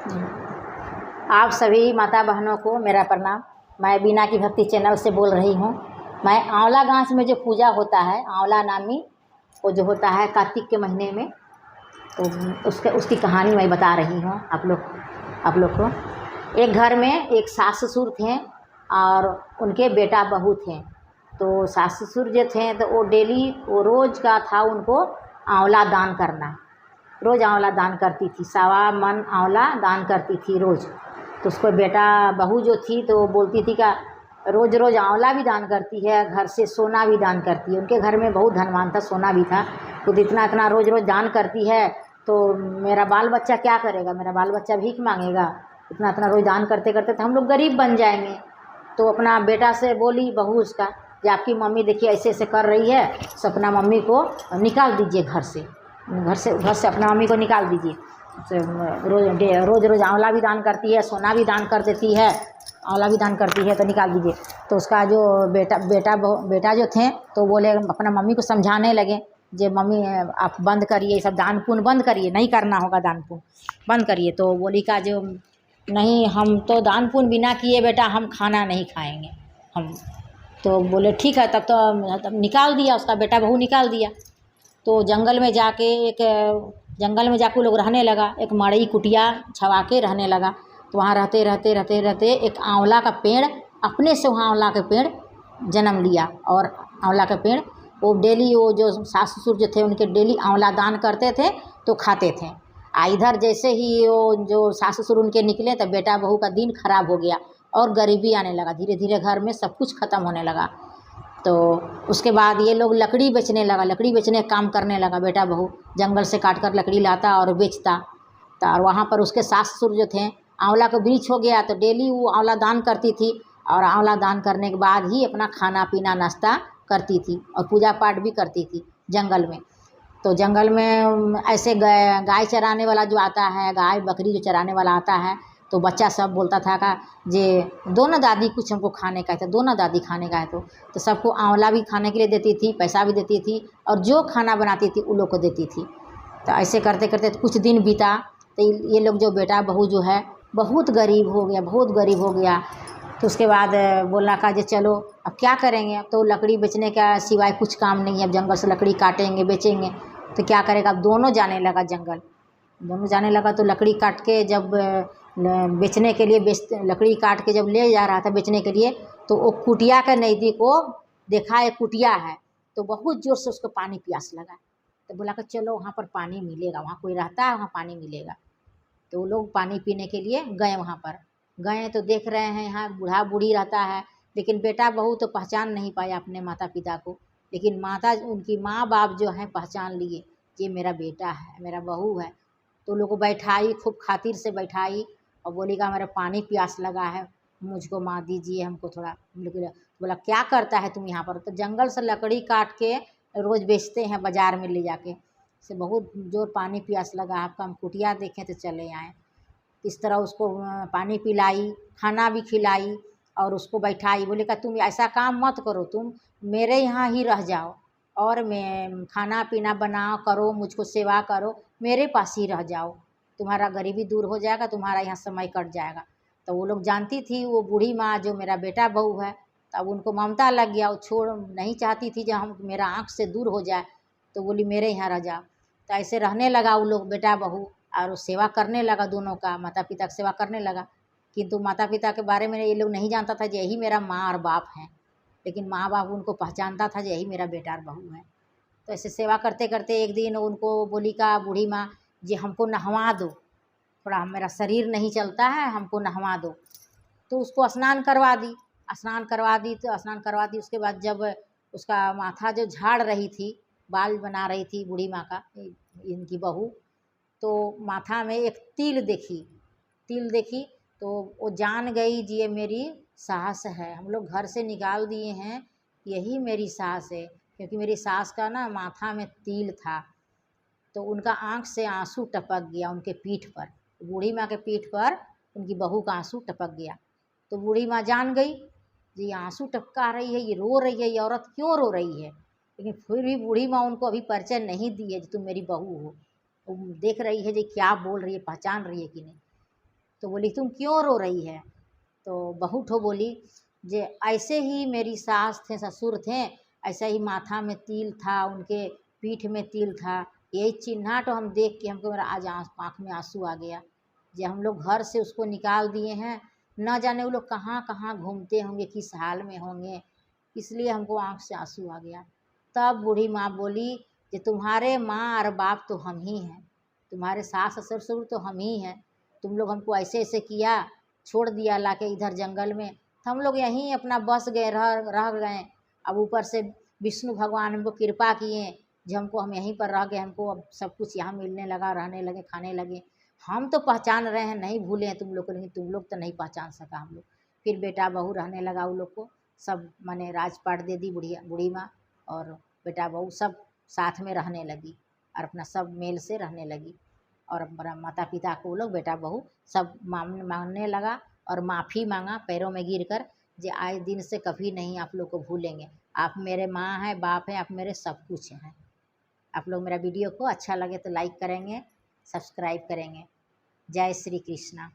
आप सभी माता बहनों को मेरा प्रणाम। मैं बीना की भक्ति चैनल से बोल रही हूँ। मैं आंवला गांस में जो पूजा होता है, आंवला नामी, वो जो होता है कार्तिक के महीने में, तो उसकी कहानी मैं बता रही हूँ आप लोग को। एक घर में एक सास ससुर थे और उनके बेटा बहू थे। तो सास ससुर जो थे तो वो डेली, वो रोज़ का था उनको आंवला दान करना। रोज़ आंवला दान करती थी, 1.25 मन आंवला दान करती थी रोज़। तो उसको बेटा बहू जो थी तो वो बोलती थी कि रोज़ रोज़ आंवला भी दान करती है, घर से सोना भी दान करती है। उनके घर में बहुत धनवान था, सोना भी था। तो इतना इतना रोज़ रोज़ दान करती है तो मेरा बाल बच्चा क्या करेगा? मेरा बाल बच्चा भीख मांगेगा। इतना इतना रोज़ दान करते करते तो हम लोग गरीब बन जाएंगे। तो अपना बेटा से बोली बहू उसका कि आपकी मम्मी देखिए ऐसे ऐसे कर रही है, तो अपना मम्मी को निकाल दीजिए घर से अपना मम्मी को निकाल दीजिए। रोज़ रोज़ आंवला भी दान करती है, सोना भी दान कर देती है, आंवला भी दान करती है, तो निकाल दीजिए। तो उसका जो बेटा जो थे तो बोले, अपना मम्मी को समझाने लगे, जे मम्मी आप बंद करिए, सब दान पुण्य बंद करिए, नहीं करना होगा दान पुण्य, बंद करिए। तो बोली का जो नहीं, हम तो दान पुण्य बिना किए बेटा हम खाना नहीं खाएंगे हम। तो बोले ठीक है, तब निकाल दिया, उसका बेटा बहू निकाल दिया। तो जंगल में जाके वो लोग रहने लगा, एक मड़ई कुटिया छवा के रहने लगा। तो वहाँ रहते एक आंवला का पेड़, अपने से वहाँ आंवला का पेड़ जन्म लिया। और आंवला का पेड़ वो डेली, वो जो सास ससुर जो थे उनके डेली आंवला दान करते थे तो खाते थे। इधर जैसे ही वो जो सास ससुर उनके निकले तो बेटा बहू का दिन खराब हो गया और गरीबी आने लगा। धीरे धीरे घर में सब कुछ ख़त्म होने लगा। तो उसके बाद ये लोग लकड़ी बेचने का काम करने लगा। बेटा बहू जंगल से काट कर लकड़ी लाता और बेचता। तो और वहाँ पर उसके सास ससुर जो थे, आंवला का वृक्ष हो गया तो डेली वो आंवला दान करती थी। और आंवला दान करने के बाद ही अपना खाना पीना नाश्ता करती थी और पूजा पाठ भी करती थी जंगल में। तो जंगल में ऐसे गाय चराने वाला जो आता है, गाय बकरी जो चराने वाला आता है, तो बच्चा सब बोलता था का जे दो ना दादी कुछ हमको खाने का है, तो दो ना दादी खाने का है। तो सबको आंवला भी खाने के लिए देती थी, पैसा भी देती थी, और जो खाना बनाती थी उन लोग को देती थी। तो ऐसे करते करते कुछ दिन बीता। तो ये लोग जो बेटा बहू जो है बहुत गरीब हो गया। तो उसके बाद बोला का जे चलो अब क्या करेंगे, अब तो लकड़ी बेचने का सिवाय कुछ काम नहीं है। अब जंगल से लकड़ी काटेंगे बेचेंगे तो क्या करेगा। अब दोनों जाने लगा जंगल, दोनों जाने लगा। तो लकड़ी काट के जब बेचने के लिए लकड़ी काट के जब ले जा रहा था बेचने के लिए, तो वो कुटिया के नज़दीक वो देखा एक कुटिया है। तो बहुत ज़ोर से उसको पानी प्यास लगा। तो बोला कि चलो वहाँ पर पानी मिलेगा, वहाँ कोई रहता है, वहाँ पानी मिलेगा। तो वो लोग पानी पीने के लिए गए। वहाँ पर गए तो देख रहे हैं यहाँ बूढ़ा बूढ़ी रहता है, लेकिन बेटा बहू तो पहचान नहीं पाया अपने माता पिता को। लेकिन उनकी माँ बाप जो हैं पहचान लिए, ये मेरा बेटा है, मेरा बहू है। तो लोग को बैठाई, खूब खातिर से बैठाई और बोली का मेरा पानी प्यास लगा है, मुझको माँ दीजिए हमको थोड़ा। बोला क्या करता है तुम यहाँ पर? तो जंगल से लकड़ी काट के रोज़ बेचते हैं बाज़ार में ले जाके, से बहुत जोर पानी प्यास लगा आपका, हम कुटिया देखें तो चले आएँ। इस तरह उसको पानी पिलाई, खाना भी खिलाई और उसको बैठाई। बोले का तुम ऐसा काम मत करो, तुम मेरे यहाँ ही रह जाओ और मैं खाना पीना बनाओ करो, मुझको सेवा करो, मेरे पास ही रह जाओ, तुम्हारा गरीबी दूर हो जाएगा, तुम्हारा यहाँ समय कट जाएगा। तो वो लोग जानती थी वो बूढ़ी माँ जो मेरा बेटा बहू है, तब उनको ममता लग गया। वो छोड़ नहीं चाहती थी जब हम मेरा आँख से दूर हो जाए, तो बोली मेरे यहाँ रह जाओ। तो ऐसे रहने लगा वो लोग बेटा बहू, और वो सेवा करने लगा, दोनों का माता पिता की सेवा करने लगा। किंतु माता पिता के बारे में ये लोग नहीं जानता था, यही मेरा माँ और बाप हैं। लेकिन माँ बाप उनको पहचानता था, यही मेरा बेटा और बहू है। तो ऐसे सेवा करते करते एक दिन उनको बोली का बूढ़ी माँ जी हमको नहवा दो, थोड़ा मेरा शरीर नहीं चलता है, हमको नहवा दो। तो उसको स्नान करवा दी। उसके बाद जब उसका माथा जो झाड़ रही थी, बाल बना रही थी बूढ़ी माँ का, इनकी बहू, तो माथा में एक तिल देखी। तो वो जान गई जी ये मेरी सास है, हम लोग घर से निकाल दिए हैं, यही मेरी सास है। क्योंकि मेरी सास का ना माथा में तिल था। तो उनका आँख से आंसू टपक गया उनके पीठ पर, बूढ़ी माँ के पीठ पर उनकी बहू का आंसू टपक गया। तो बूढ़ी माँ जान गई जी आंसू टपका रही है, ये रो रही है, ये औरत क्यों रो रही है। लेकिन फिर भी बूढ़ी माँ उनको अभी परिचय नहीं दी है कि तुम मेरी बहू हो। वो देख रही है जी क्या बोल रही है, पहचान रही है कि नहीं। तो बोली तुम क्यों रो रही है? तो बहू ठो बोली जे ऐसे ही मेरी सास थे ससुर थे, ऐसा ही माथा में तिल था, उनके पीठ में तिल था, यही चिन्हाट हम देख के हमको मेरा आज आँख में आंसू आ गया। जे हम लोग घर से उसको निकाल दिए हैं, न जाने वो लोग कहाँ कहाँ घूमते होंगे, किस हाल में होंगे, इसलिए हमको आँख से आंसू आ गया। तब बूढ़ी माँ बोली कि तुम्हारे माँ और बाप तो हम ही हैं, तुम्हारे सास ससुर तो हम ही हैं, तुम लोग हमको ऐसे ऐसे किया, छोड़ दिया लाके इधर जंगल में, तो हम लोग यहीं अपना बस गए, रह गए। अब ऊपर से विष्णु भगवान हमको कृपा किए जो हमको हम यहीं पर रह गए, हमको अब सब कुछ यहाँ मिलने लगा, रहने लगे, खाने लगे। हम तो पहचान रहे हैं, नहीं भूले हैं तुम लोग को, लेकिन तुम लोग तो नहीं पहचान सका हम लोग। फिर बेटा बहू रहने लगा उन लोग को, सब माने राजपाट दे दी बूढ़ी माँ, और बेटा बहू सब साथ में रहने लगी और अपना सब मेल से रहने लगी। और हमारा माता पिता को लोग बेटा बहू सब मांगने लगा और माफ़ी मांगा पैरों में गिर कर, जे आज दिन से कभी नहीं आप लोग को भूलेंगे, आप मेरे माँ हैं, बाप हैं, आप मेरे सब कुछ हैं। आप लोग मेरा वीडियो को अच्छा लगे तो लाइक करेंगे, सब्सक्राइब करेंगे। जय श्री कृष्णा।